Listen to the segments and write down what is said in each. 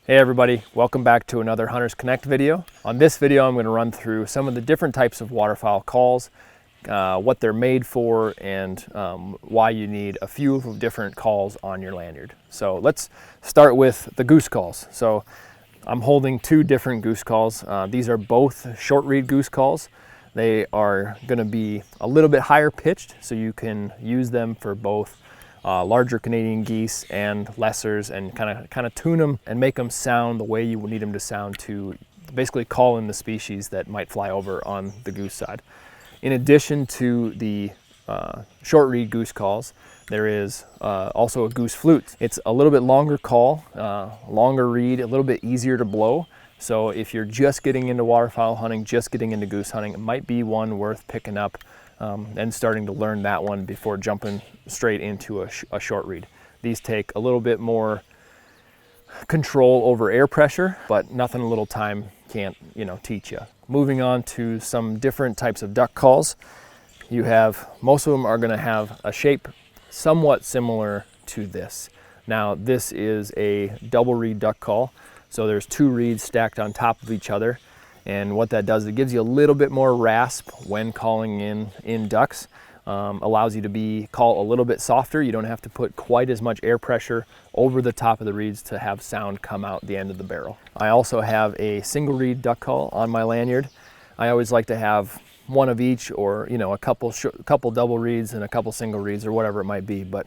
Hey everybody, welcome back to another Hunters Connect video. On this video I'm going to run through some of the different types of waterfowl calls, what they're made for, and why you need a few different calls on your lanyard. So let's start with the goose calls. So I'm holding two different goose calls. These are both short reed goose calls. They are going to be a little bit higher pitched, so you can use them for both larger Canadian geese and lessers, and kind of tune them and make them sound the way you would need them to sound to basically call in the species that might fly over on the goose side. In addition to the short reed goose calls, there is also a goose flute. It's a little bit longer call, longer reed, a little bit easier to blow. So if you're just getting into waterfowl hunting, just getting into goose hunting, it might be one worth picking up and starting to learn that one before jumping straight into a short reed. These take a little bit more control over air pressure, but nothing a little time can't, teach you. Moving on to some different types of duck calls. Most of them are going to have a shape somewhat similar to this. Now this is a double reed duck call, so there's two reeds stacked on top of each other. And what that does, it gives you a little bit more rasp when calling in ducks. Allows you to call a little bit softer. You don't have to put quite as much air pressure over the top of the reeds to have sound come out the end of the barrel. I also have a single reed duck call on my lanyard. I always like to have one of each, or a couple double reeds and a couple single reeds, or whatever it might be. But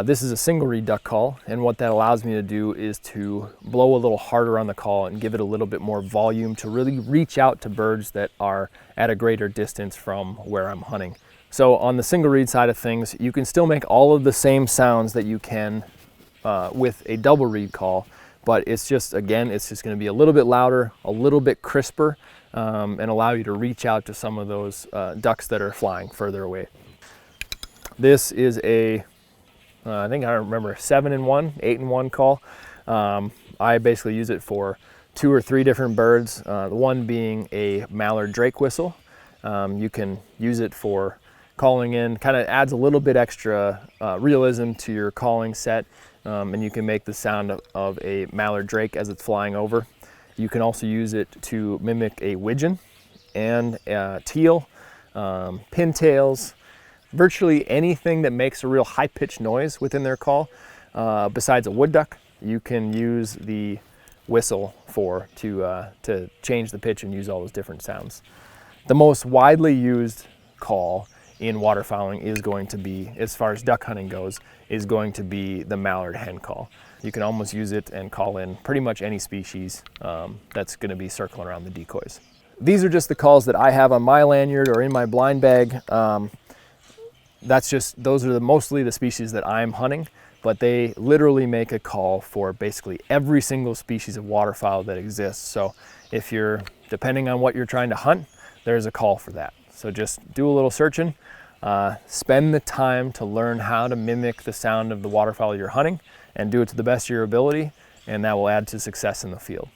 this is a single reed duck call, and what that allows me to do is to blow a little harder on the call and give it a little bit more volume to really reach out to birds that are at a greater distance from where I'm hunting. So on the single reed side of things, you can still make all of the same sounds that you can with a double reed call, but it's just going to be a little bit louder, a little bit crisper, and allow you to reach out to some of those ducks that are flying further away. This is I think I remember 7-in-1, 8-in-1 call. I basically use it for 2 or 3 different birds. The one being a mallard drake whistle. You can use it for calling in, kind of adds a little bit extra realism to your calling set, and you can make the sound of a mallard drake as it's flying over. You can also use it to mimic a widgeon and teal, pintails, virtually anything that makes a real high-pitched noise within their call. Besides a wood duck, you can use the whistle to change the pitch and use all those different sounds. The most widely used call in waterfowling is going to be, as far as duck hunting goes, is going to be the mallard hen call. You can almost use it and call in pretty much any species that's going to be circling around the decoys. These are just the calls that I have on my lanyard or in my blind bag. Those are mostly the species that I'm hunting, but they literally make a call for basically every single species of waterfowl that exists. So depending on what you're trying to hunt, there's a call for that. So just do a little searching, spend the time to learn how to mimic the sound of the waterfowl you're hunting, and do it to the best of your ability, and that will add to success in the field.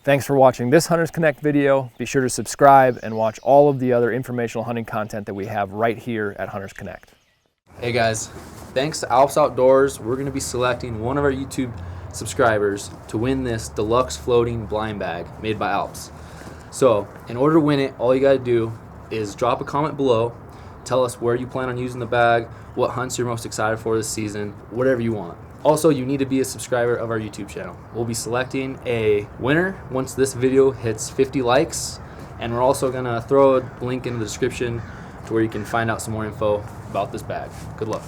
Thanks for watching this Hunters Connect video. Be sure to subscribe and watch all of the other informational hunting content that we have right here at Hunters Connect. Hey guys, thanks to Alps Outdoors, we're going to be selecting one of our YouTube subscribers to win this Deluxe floating blind bag made by Alps. So in order to win it, all you got to do is drop a comment below, tell us where you plan on using the bag, what hunts you're most excited for this season, whatever you want. Also, you need to be a subscriber of our YouTube channel. We'll be selecting a winner once this video hits 50 likes, and we're also going to throw a link in the description to where you can find out some more info about this bag. Good luck.